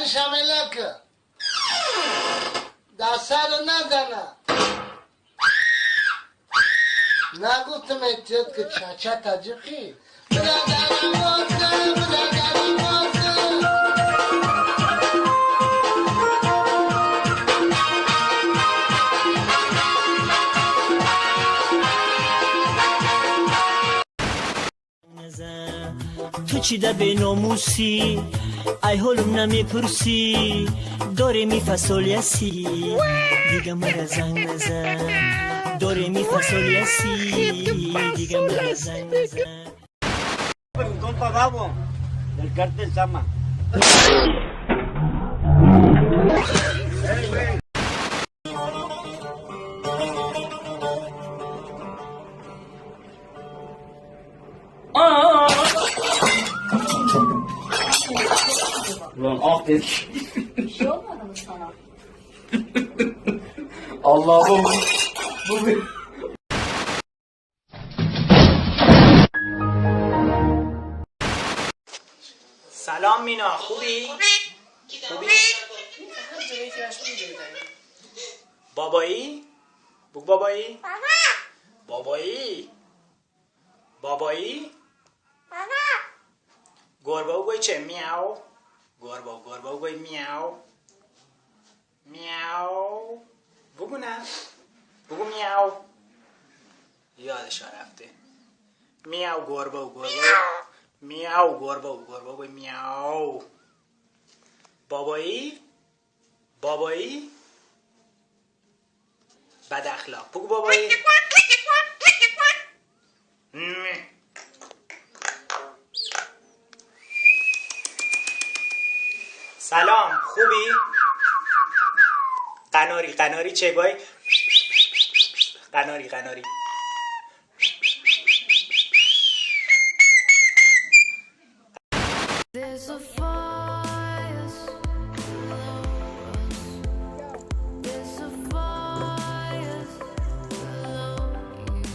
برش عملکه دسته رو نزنه نگفتم اتیاد که چچه تجیقی برادرم واسه برادرم واسه تو چی ده به ناموسی ای حالم نمیپرسی داره میفسالیسی دیگه مرا زنگ نزن داره میفسالیسی دیگه مرا زنگ نزن compa Babo del cártel Sama. Ulan ah dedik. Bir şey olmadı mı sana? Allah'ım. Bu bir... سلام مینا خوبی؟ خوبی؟ بابایی؟ بگو بابایی؟ بابایی؟ بابایی؟ گربه بگوی چه میاو؟ گربه بگوی میاو میاو بگو نه بگو میاو یادش رفته میاو گربه میاو گربه بگوی میاو بابایی؟ بابایی؟ بد اخلاق بگو بابایی سلام خوبی؟ قناری چه گوی؟ قناری There's a fire below us. There's a fire below you.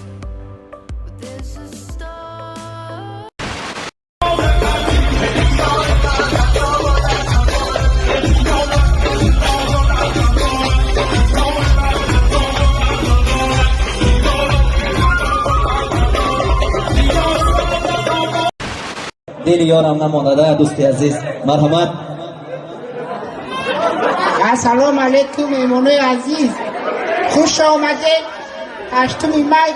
But there's a star. دل یارم نمانده دوستی عزیز مرحمت. سلام علیکم میمونه عزیز خوش آمده هشتمی می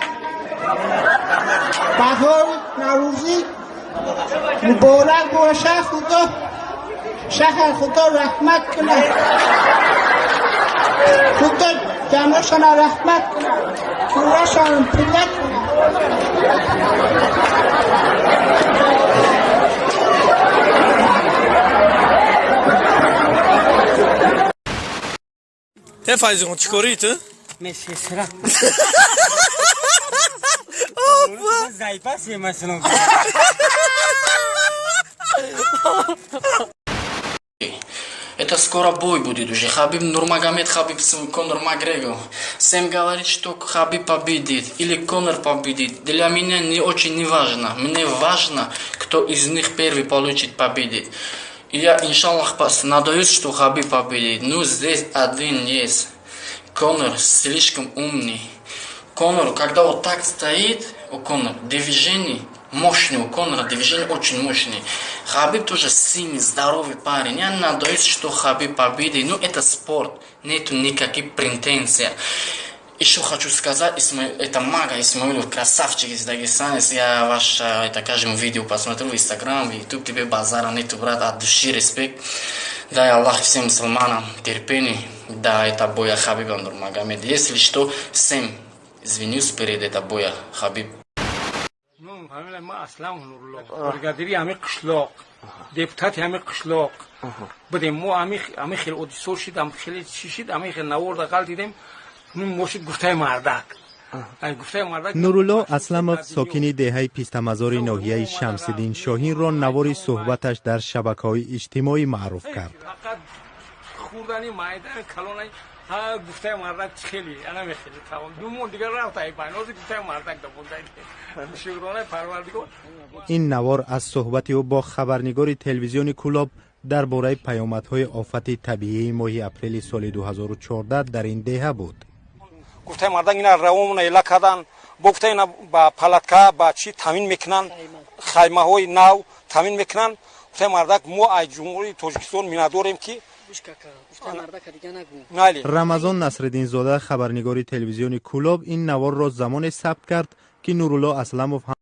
بهار نوروزی مبارک باشه خدا شهر خدا رحمت کنه خدا جمعشان رحمت کنه کورشان پیدا کنه Te faz um descorito? Mexe, será? Opa! Zai, passe, mas não. Это скоро бой будет уже. Хабиб Нурмагомед, Хабиб Конор Макгрегор. Сэм говорит, что Хабиб победит или Конор победит. Для меня не очень не важно. Мне важно, кто из них первый получит победит. И я, иншаллах, надеюсь, что Хабиб победит. Но здесь один есть. Конор слишком умный. Конор, когда вот так стоит, у Конора движение мощный, у Конора движение очень мощное. Хабиб тоже сильный, здоровый парень. Я надеюсь, что Хабиб победит. Но это спорт, нету никаких претензий. Еще хочу сказать, это Мага Исмаилов, красавчик из Дагестана. Я ваше, это, каждому видео посмотрю в Инстаграм, в Ютуб, тебе базара нету, брат, от души респект. Дай Аллах всем мусульманам терпение. Да, это боя Хабиба Нурмагомед. Если что, всем извинюсь перед это боя Хабиб. Ну, фамилия ما اسلام نورالله برگادری همه قشلاق دپوتات همه قشلاق بودیم ما همه خیلی اودیسور شدیم خیلی چی شد همه خیلی نوار دقل دیدیم موشید گفته مردک نورالله اسلمов ساکن دهه پیستمزار ناحیه شمس‌الدین شاهین را نوار صحبتش در شبکه‌های اجتماعی معروف کرد. خوردنی مایدان کلونای ها گفته مردک خیلی انا میخیلی تمام دو مون دیگه رفت ای بانوز گفته مردک دبوندای شکرانه پروردگار. این نوار از صحبت او با خبرنگار تلویزیون کلاب درباره پیامدهای آفت طبیعی ماه اپریل سال 2014 در این دهه بود. گفته مردان اینا رومون ایلا کردن، گفته اینا با پلاتکا با چی تامین میکنن، خیمه های نو تامین میکنن. گفته مردان ما از جمهوری تاجیکستان مینداریم که رمضان نصرالدین زاده خبرنگار تلویزیون کلاب این نوار را زمان ثبت کرد که نورالله اسلموف هم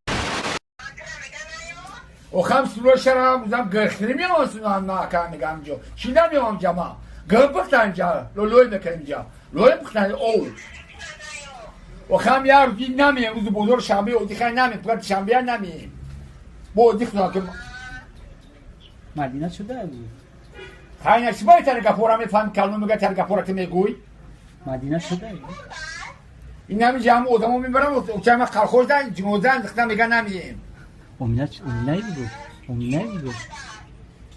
O ham suloşara uzam gırhtırmıyor musun anlakan gamcı? Çiğnemiyorum cama. Gırpıktanca, loy mekanca. Loy mıktan o. O ham yar dinlemiyor uzu bozor şambi o dikay nami pıkat şambiya nami. Bu dikna ki مدینه شده بود. Hayna şibay tane kapora mi fam kalmı mı tane kapora ki meguy. مدینه شده بود. İnami cam odamı miberam o çama kalkhozdan cimozdan dikna mega namiyim. امینه بود. امینه بود.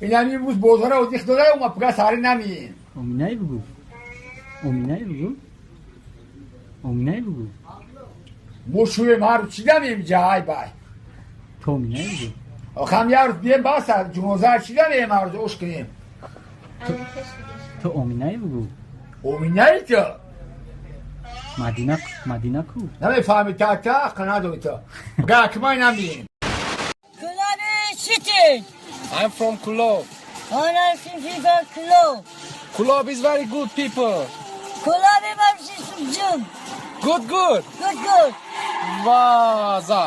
İnami buz bozora o dikdoda o mapga sari namiyim. امینه بود. امینه بود. امینه بود. Bu şuye maru çidamiyim cay bay. تو امینه بود. O ham yar diye basa cimozar çidamiyim maru oş kıyım. تو امینه بود. Ominay ki. مدینه کو. نمیفهمی تا قنادو تو. Ga kımay namiyim. Kulabi city. I'm from Kulab. I'm from Kulab. Kulab is very good people. Kulabi babsi sumjum. Good. Good. Vaza.